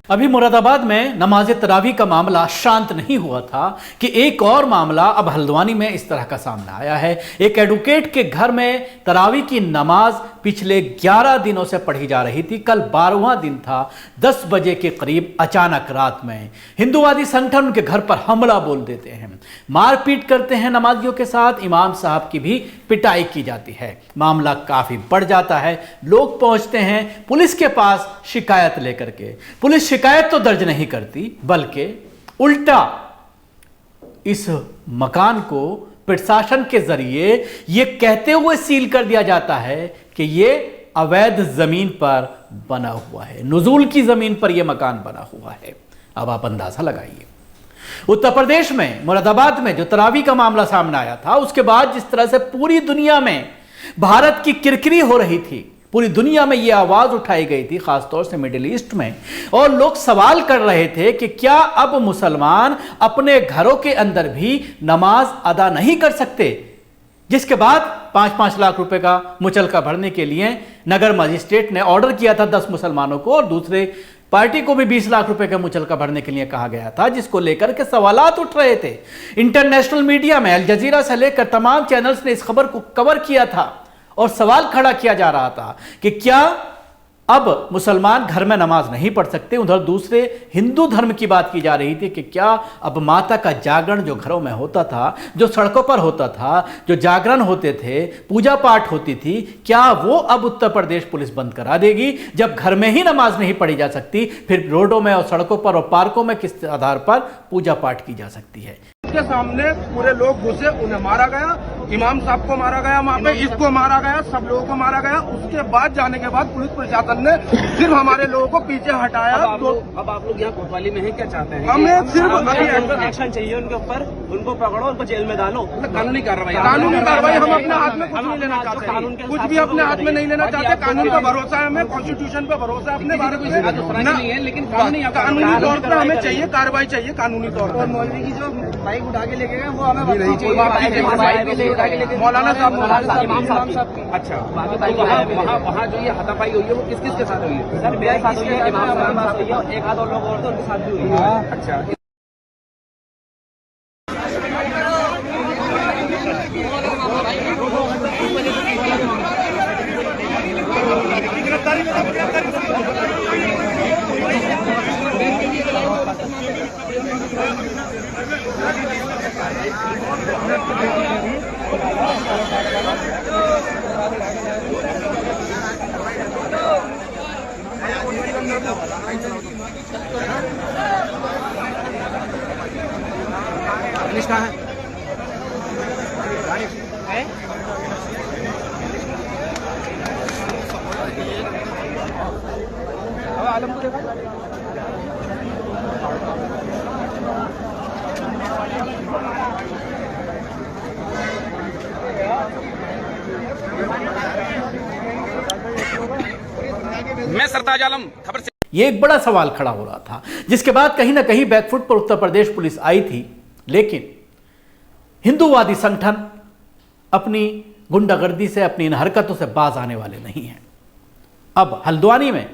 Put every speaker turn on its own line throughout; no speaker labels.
अभी मुरादाबाद में नमाज तरावी का मामला शांत नहीं हुआ था कि एक और मामला अब हल्द्वानी में इस तरह का सामने आया है। एक एडवोकेट के घर में तरावी की नमाज पिछले 11 दिनों से पढ़ी जा रही थी। कल 12वां दिन था। 10 बजे के करीब अचानक रात में हिंदूवादी संगठन उनके घर पर हमला बोल देते हैं, मारपीट करते हैं नमाजियों के साथ। इमाम साहब की भी पिटाई की जाती है। मामला काफी बढ़ जाता है। लोग पहुंचते हैं पुलिस के पास शिकायत लेकर के। पुलिस शिकायत तो दर्ज नहीं करती, बल्कि उल्टा इस मकान को प्रशासन के जरिए यह कहते हुए सील कर दिया जाता है कि यह अवैध जमीन पर बना हुआ है, नुजूल की जमीन पर यह मकान बना हुआ है। अब आप अंदाजा लगाइए, उत्तर प्रदेश में मुरादाबाद में जो तरावी का मामला सामने आया था, उसके बाद जिस तरह से पूरी दुनिया में भारत की किरकिरी हो रही थी, पूरी दुनिया में यह आवाज उठाई गई थी, खासतौर से मिडिल ईस्ट में, और लोग सवाल कर रहे थे कि क्या अब मुसलमान अपने घरों के अंदर भी नमाज अदा नहीं कर सकते। जिसके बाद 5-5 लाख रुपए का मुचलका भरने के लिए नगर मजिस्ट्रेट ने ऑर्डर किया था 10 मुसलमानों को, और दूसरे पार्टी को भी 20 लाख रुपए का मुचलका भरने के लिए कहा गया था, जिसको लेकर के सवालात उठ रहे थे। इंटरनेशनल मीडिया में अल जजीरा से लेकर तमाम चैनल्स ने इस खबर को कवर किया था और सवाल खड़ा किया जा रहा था कि क्या अब मुसलमान घर में नमाज नहीं पढ़ सकते। उधर दूसरे हिंदू धर्म की बात की जा रही थी कि क्या अब माता का जागरण जो घरों में होता था, जो सड़कों पर होता था, जो जागरण होते थे, पूजा पाठ होती थी, क्या वो अब उत्तर प्रदेश पुलिस बंद करा देगी। जब घर में ही नमाज नहीं पढ़ी जा सकती, फिर रोडों में और सड़कों पर और पार्कों में किस आधार पर पूजा पाठ की जा सकती है।
के सामने पूरे लोग घुसे, उन्हें मारा गया, इमाम साहब को मारा गया, वहाँ पे इसको मारा गया, सब लोगों को मारा गया। उसके बाद जाने के बाद पुलिस प्रशासन ने सिर्फ हमारे लोगों को पीछे हटाया।
अब आप लोग यहाँ कोतवाली में है, क्या चाहते हैं?
हमें सिर्फ
एक्शन चाहिए उनके ऊपर, उनको पकड़ो, उनको जेल में डालो। कानूनी कार्रवाई
हम अपने हाथ में कुछ नहीं लेना चाहते, कुछ भी अपने हाथ में नहीं लेना चाहते। कानून का भरोसा है हमें, कॉन्स्टिट्यूशन पे भरोसा है अपने भारत में, लेकिन कानूनी तौर पर हमें चाहिए कार्रवाई, चाहिए कानूनी तौर पर।
मौलवी की जो बाइक उठा के लेके गए वो हमें
मौलाना साहब,
इमाम साहब की।
अच्छा,
वहाँ जो ये हाथापाई हुई है वो किस किस के साथ हुई है? सर मेरे साथ हुई है, इमाम साहब के साथ हुई है, एक आध और लोग और थे उनके साथ भी हुई है।
अच्छा,
कहाँ है?
मैं सरताज आलम खबर से।
यह एक बड़ा सवाल खड़ा हो रहा था, जिसके बाद कहीं ना कहीं बैकफुट पर उत्तर प्रदेश पुलिस आई थी। लेकिन हिंदूवादी संगठन अपनी गुंडागर्दी से, अपनी इन हरकतों से बाज आने वाले नहीं हैं। अब हल्द्वानी में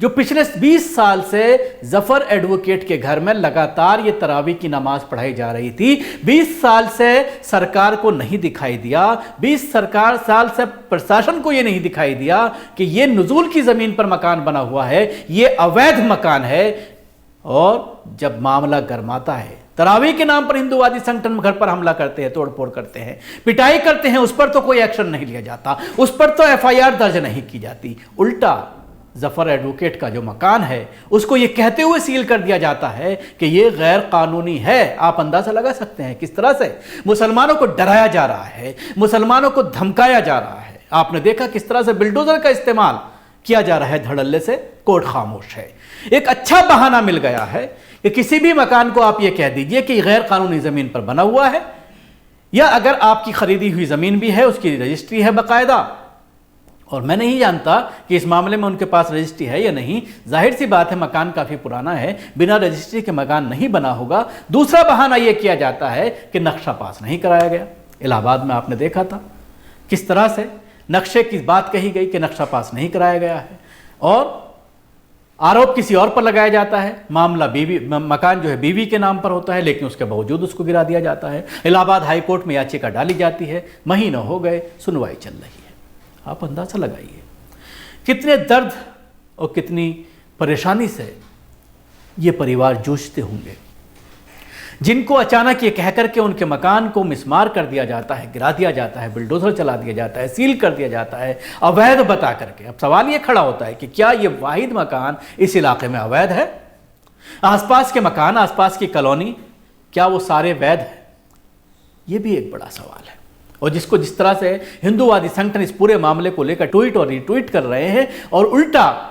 जो पिछले 20 साल से जफर एडवोकेट के घर में लगातार ये तरावी की नमाज पढ़ाई जा रही थी, 20 साल से सरकार को नहीं दिखाई दिया, 20 साल से प्रशासन को ये नहीं दिखाई दिया कि ये नुजूल की जमीन पर मकान बना हुआ है, ये अवैध मकान है। और जब मामला गरमाता है, तरावी के नाम पर हिंदूवादी संगठन घर पर हमला करते हैं, तोड़फोड़ करते हैं, पिटाई करते हैं, उस पर तो कोई एक्शन नहीं लिया जाता, उस पर तो FIR दर्ज नहीं की जाती। उल्टा जफर एडवोकेट का जो मकान है उसको ये कहते हुए सील कर दिया जाता है कि ये गैर कानूनी है। आप अंदाजा लगा सकते हैं किस तरह से मुसलमानों को डराया जा रहा है, मुसलमानों को धमकाया जा रहा है। आपने देखा किस तरह से बिल्डोजर का इस्तेमाल किया जा रहा है, धड़ल्ले से कोर्ट खामोश है। एक अच्छा बहाना मिल गया है कि किसी भी मकान को आप ये कह दीजिए कि गैर कानूनी जमीन पर बना हुआ है, या अगर आपकी खरीदी हुई जमीन भी है उसकी रजिस्ट्री है बाकायदा। और मैं नहीं जानता कि इस मामले में उनके पास रजिस्ट्री है या नहीं। जाहिर सी बात है मकान काफ़ी पुराना है, बिना रजिस्ट्री के मकान नहीं बना होगा। दूसरा बहाना यह किया जाता है कि नक्शा पास नहीं कराया गया। इलाहाबाद में आपने देखा था किस तरह से नक्शे की बात कही गई कि नक्शा पास नहीं कराया गया है। और आरोप किसी और पर लगाया जाता है, मामला मकान जो है बीवी के नाम पर होता है, लेकिन उसके बावजूद उसको गिरा दिया जाता है। इलाहाबाद हाई कोर्ट में याचिका डाली जाती है, महीनों हो गए, सुनवाई चल रही है। आप अंदाजा लगाइए कितने दर्द और कितनी परेशानी से ये परिवार जूझते होंगे, जिनको अचानक ये कह करके उनके मकान को मिसमार कर दिया जाता है, गिरा दिया जाता है, बुलडोजर चला दिया जाता है, सील कर दिया जाता है, अवैध बता करके। अब सवाल ये खड़ा होता है कि क्या ये वाहिद मकान इस इलाके में अवैध है? आसपास के मकान, आसपास की कॉलोनी, क्या वो सारे वैध हैं? ये भी एक बड़ा सवाल है। और जिस तरह से हिंदूवादी संगठन इस पूरे मामले को लेकर ट्वीट और रिट्वीट कर रहे हैं, और उल्टा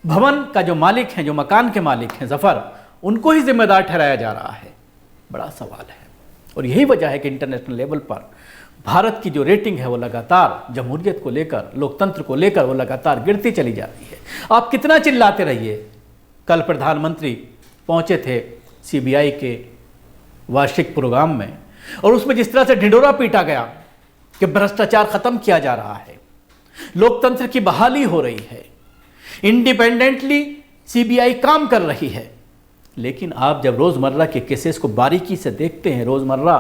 भवन का जो मालिक है, जो मकान के मालिक हैं जफर, उनको ही जिम्मेदार ठहराया जा रहा है, बड़ा सवाल है। और यही वजह है कि इंटरनेशनल लेवल पर भारत की जो रेटिंग है वो लगातार जमहूरियत को लेकर, लोकतंत्र को लेकर वो लगातार गिरती चली जा रही है। आप कितना चिल्लाते रहिए। कल प्रधानमंत्री पहुंचे थे सीबीआई के वार्षिक प्रोग्राम में, और उसमें जिस तरह से ढिंढोरा पीटा गया कि भ्रष्टाचार खत्म किया जा रहा है, लोकतंत्र की बहाली हो रही है, इंडिपेंडेंटली सीबीआई काम कर रही है। लेकिन आप जब रोज़मर्रा के केसेस को बारीकी से देखते हैं, रोज़मर्रा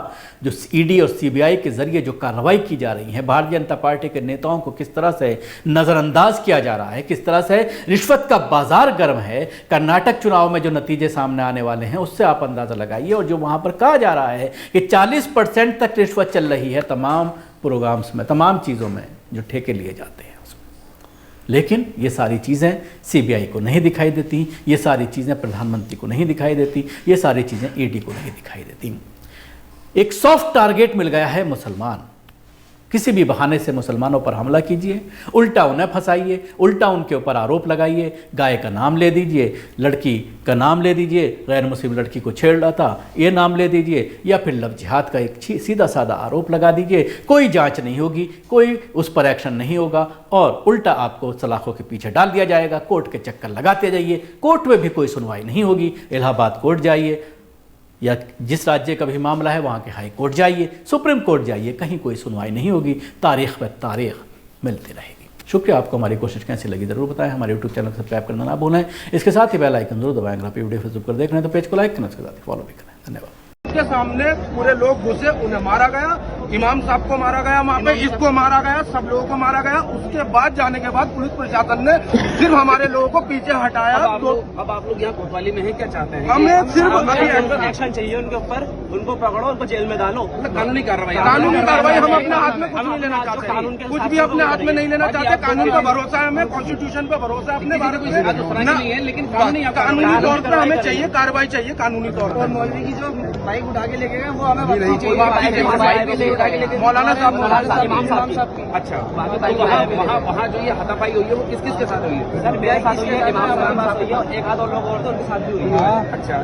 जो ईडी और सीबीआई के जरिए जो कार्रवाई की जा रही है, भारतीय जनता पार्टी के नेताओं को किस तरह से नज़रअंदाज किया जा रहा है, किस तरह से रिश्वत का बाजार गर्म है, कर्नाटक चुनाव में जो नतीजे सामने आने वाले हैं उससे आप अंदाज़ा लगाइए। और जो वहाँ पर कहा जा रहा है कि 40% तक रिश्वत चल रही है तमाम प्रोग्राम्स में, तमाम चीज़ों में जो ठेके लिए जाते हैं। लेकिन ये सारी चीज़ें सीबीआई को नहीं दिखाई देती, ये सारी चीज़ें प्रधानमंत्री को नहीं दिखाई देती, ये सारी चीज़ें ईडी को नहीं दिखाई देती। एक सॉफ्ट टारगेट मिल गया है मुसलमान। किसी भी बहाने से मुसलमानों पर हमला कीजिए, उल्टा उन्हें फंसाइए, उल्टा उनके ऊपर आरोप लगाइए, गाय का नाम ले दीजिए, लड़की का नाम ले दीजिए, गैर मुस्लिम लड़की को छेड़ रहा था ये नाम ले दीजिए, या फिर लव जिहाद का एक सीधा साधा आरोप लगा दीजिए। कोई जांच नहीं होगी, कोई उस पर एक्शन नहीं होगा, और उल्टा आपको सलाखों के पीछे डाल दिया जाएगा। कोर्ट के चक्कर लगाते जाइए, कोर्ट में भी कोई सुनवाई नहीं होगी। इलाहाबाद कोर्ट जाइए, या जिस राज्य का भी मामला है वहाँ के हाई कोर्ट जाइए, सुप्रीम कोर्ट जाइए, कहीं कोई सुनवाई नहीं होगी। तारीख पर तारीख मिलती रहेगी। शुक्रिया। आपको हमारी कोशिश कैसी लगी ज़रूर बताएं। हमारे यूट्यूब चैनल को सब्सक्राइब करना ना भूलें। इसके साथ ही बेल आइकन जरूर दबाएं। अगर आप वीडियो फेसबुक पर देख रहे हैं तो पेज को लाइक करना, उसके साथ ही फॉलो भी करें। धन्यवाद।
के सामने पूरे लोग घुसे, उन्हें मारा गया, इमाम साहब को मारा गया, वहाँ पे इसको मारा गया, सब लोगों को मारा गया। उसके बाद जाने के बाद पुलिस प्रशासन ने सिर्फ हमारे लोगों को पीछे हटाया।
अब आप लोग यहाँ कोतवाली में हैं, क्या चाहते हैं?
हमें सिर्फ
एक्शन चाहिए उनके ऊपर, उनको पकड़ो, उनको जेल में डालो, कानूनी कार्रवाई।
कानूनी कार्रवाई हम अपने हाथ में कुछ नहीं लेना चाहते, कुछ भी अपने हाथ में नहीं लेना चाहते। कानून का भरोसा है हमें, कॉन्स्टिट्यूशन पे भरोसा है अपने भारत में,
नहीं है, लेकिन
कानूनी तौर पर हमें चाहिए कार्रवाई, चाहिए कानूनी तौर पर।
मौलवी की जो बाइक उठा के लेके गए वो हमें
मौलाना साहब,
इमाम साहब। अच्छा, वहाँ जो ये हाथापाई हुई है वो किस किस के साथ हुई है? सर मेरे साथ हुई है, इमाम साहब के साथ हुई है, एक आध और लोग और थे उनके साथ भी हुई है। अच्छा,